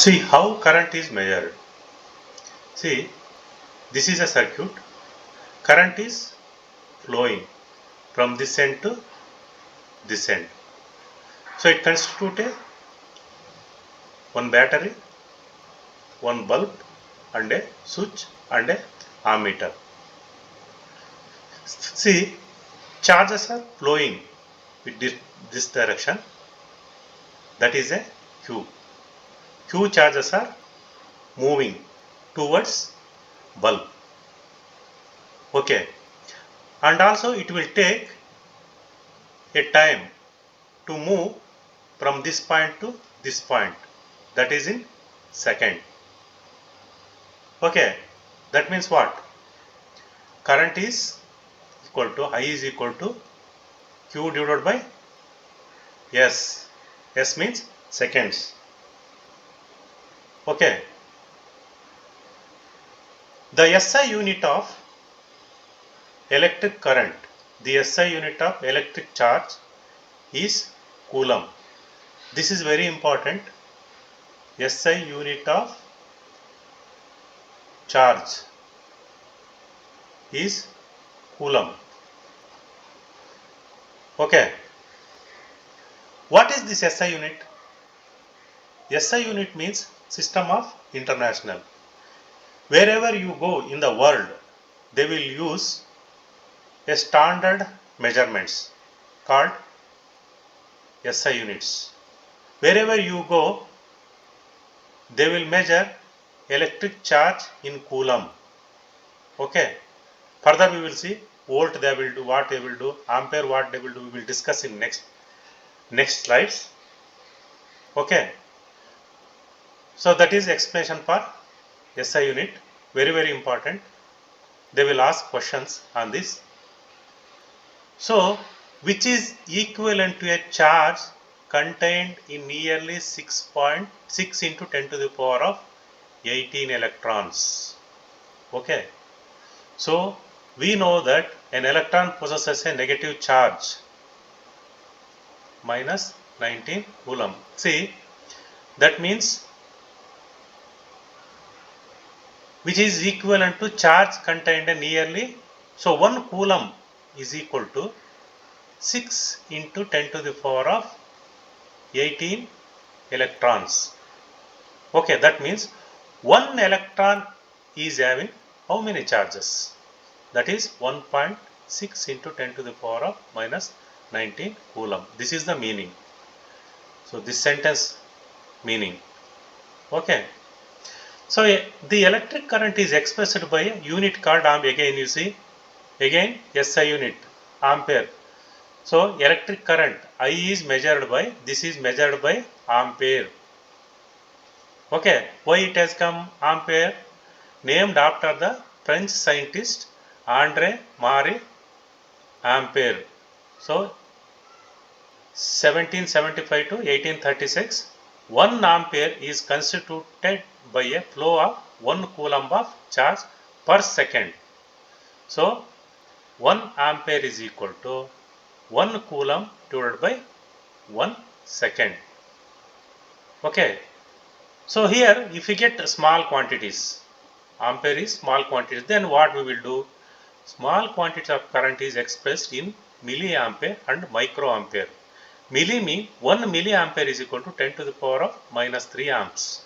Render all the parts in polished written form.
See how current is measured. See, this is a circuit. Current is flowing from this end to this end. So it constitutes one battery, one bulb, and a switch and a ammeter. See, charges are flowing with this direction. That is a Q. Q charges are moving towards bulb. Okay. And also it will take a time to move from this point to this point. That is in second. Okay. That means what? Current is equal to I is equal to Q divided by S. S means seconds. Okay. The SI unit of electric current, the SI unit of electric charge is coulomb. This is very important. SI unit of charge is coulomb. Okay. What is this SI unit? SI unit means System of International. Wherever you go in the world, they will use a standard measurements called SI units. Wherever you go, they will measure electric charge in coulomb. Okay. Further we will see volt they will do, what they will do, ampere what they will do. We will discuss in next slides. Okay. So that is explanation for SI unit. Very important. They will ask questions on this. So which is equivalent to a charge contained in nearly 6.6 into 10 to the power of 18 electrons. Okay. So we know that an electron possesses a negative charge minus 19 coulomb. See, that means which is equivalent to charge contained in nearly, so 1 coulomb is equal to 6 into 10 to the power of 18 electrons. Okay, that means 1 electron is having how many charges? That is 1.6 into 10 to the power of minus 19 coulomb. This is the meaning. So this sentence meaning. Okay. So the electric current is expressed by a unit called ampere. Again you see, again SI unit, ampere. So electric current I is measured by, this is measured by ampere. Okay, why it has come ampere? Named after the French scientist Andre Marie Ampere. So 1775 to 1836, 1 ampere is constituted by a flow of 1 coulomb of charge per second. So 1 ampere is equal to 1 coulomb divided by 1 second. Okay. So here if we get small quantities, ampere is small quantities, then what we will do? Small quantities of current is expressed in milliampere and microampere. Milli mean 1 milliampere is equal to 10 to the power of minus 3 amps.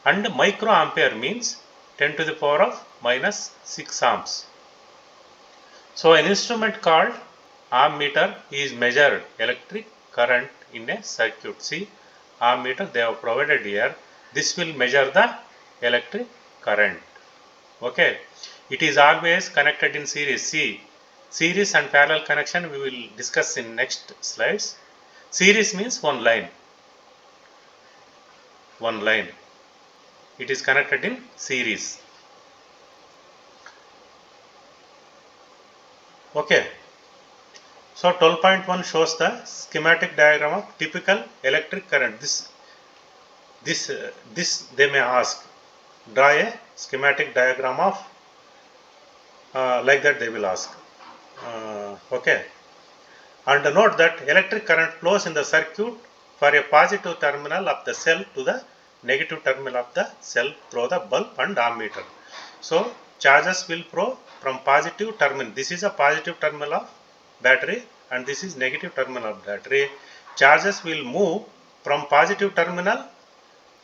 And microampere means 10 to the power of minus 6 amps. So an instrument called ammeter is measured electric current in a circuit. See, ammeter they have provided here. This will measure the electric current. Okay. It is always connected in series. See, series and parallel connection we will discuss in next slides. Series means one line. One line. It is connected in series. Okay. So 12.1 shows the schematic diagram of typical electric current. This they may ask. Draw a schematic diagram of like that they will ask. Okay. And note that electric current flows in the circuit for a positive terminal of the cell to the negative terminal of the cell through the bulb and ammeter. So charges will flow from positive terminal. This is a positive terminal of battery and this is negative terminal of battery. Charges will move from positive terminal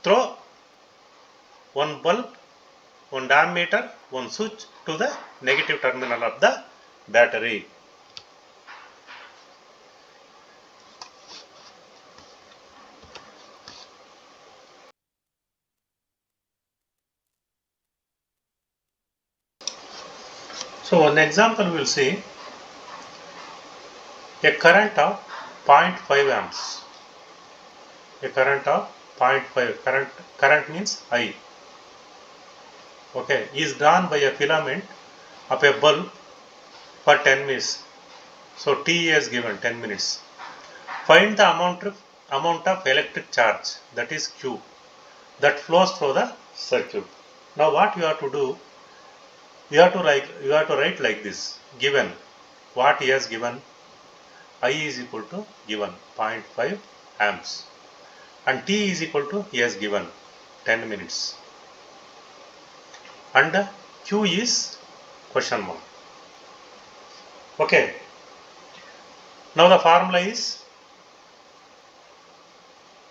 through one bulb, one ammeter, one switch to the negative terminal of the battery. So one example we will see a current of 0.5 amps. A current of 0.5 current means I. Okay, is drawn by a filament of a bulb for 10 minutes. So T is given 10 minutes. Find the amount of electric charge, that is Q, that flows through the circuit. Now what you have to do? You have to write like this. Given what he has given, I is equal to given 0.5 amps and T is equal to he has given 10 minutes and Q is question mark. Okay. Now the formula is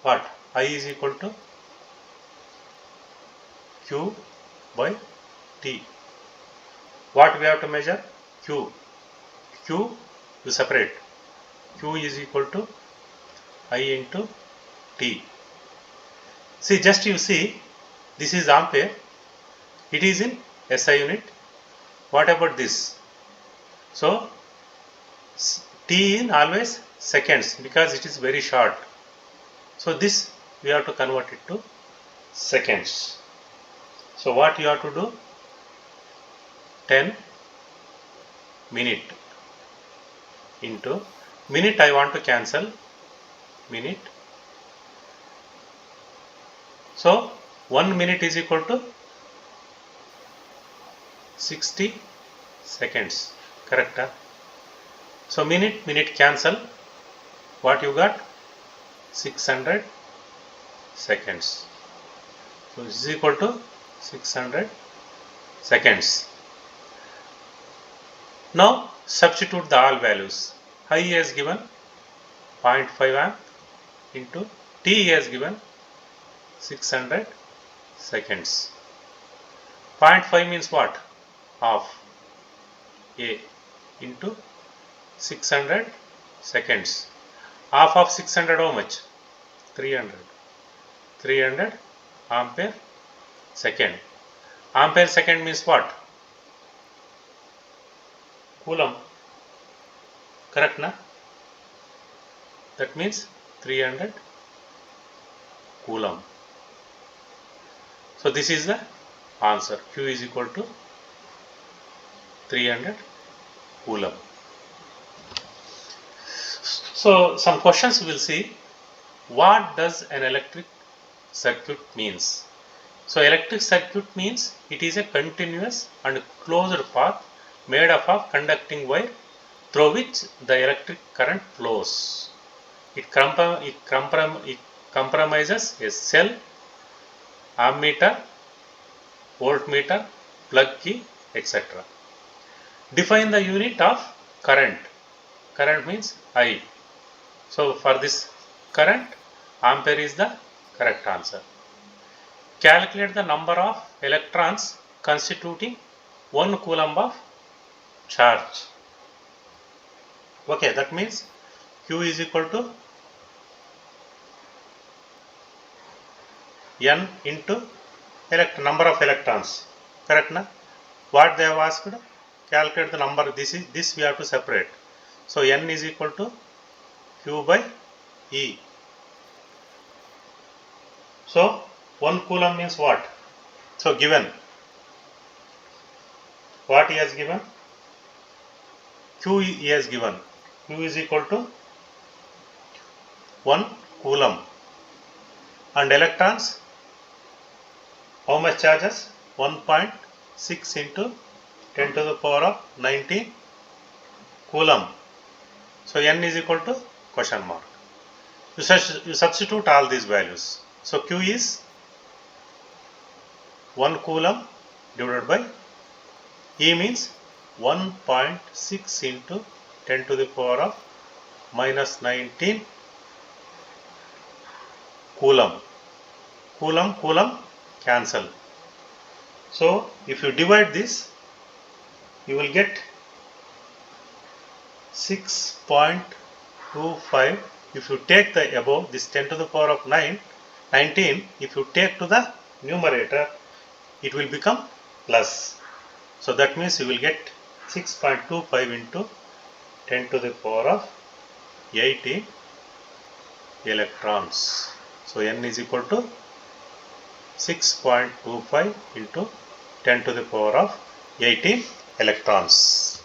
what? I is equal to Q by T. What we have to measure? Q. Q you separate. Q is equal to I into T. See, just you see, this is ampere. It is in SI unit. What about this? So T in always seconds because it is very short. So this we have to convert it to seconds. So what you have to do? 10 minute into minute. I want to cancel minute. So 1 minute is equal to 60 seconds. Correct? So minute cancel. What you got? 600 seconds. So this is equal to 600 seconds. Now substitute the all values. I is given 0.5 amp into T is given 600 seconds. 0.5 means what? Half A into 600 seconds. Half of 600 how much? 300. 300 ampere second. Ampere second means what? Coulomb. Correct, na? That means 300 coulomb. So this is the answer. Q is equal to 300 coulomb. So some questions we will see. What does an electric circuit means? So electric circuit means it is a continuous and closed path made up of conducting wire through which the electric current flows. It comprises a cell, ammeter, voltmeter, plug key, etc. Define the unit of current. Current means I. So for this current, ampere is the correct answer. Calculate the number of electrons constituting 1 coulomb of charge. Okay, that means Q is equal to N into number of electrons. Correct, na? What they have asked? Calculate the number. This we have to separate. So N is equal to Q by E. So 1 coulomb means what? So given what he has given? Q he has given. Q is equal to 1 coulomb. And electrons, how much charges? 1.6 into 10 to the power of 19 coulomb. So N is equal to question mark. You substitute all these values. So Q is 1 coulomb divided by E means 1.6 into 10 to the power of minus 19 coulomb. Coulomb cancel. So if you divide this, you will get 6.25. If you take the above this 10 to the power of 19, if you take to the numerator, it will become plus. So that means you will get 6.25 into 10 to the power of 18 electrons. So n is equal to 6.25 into 10 to the power of 18 electrons.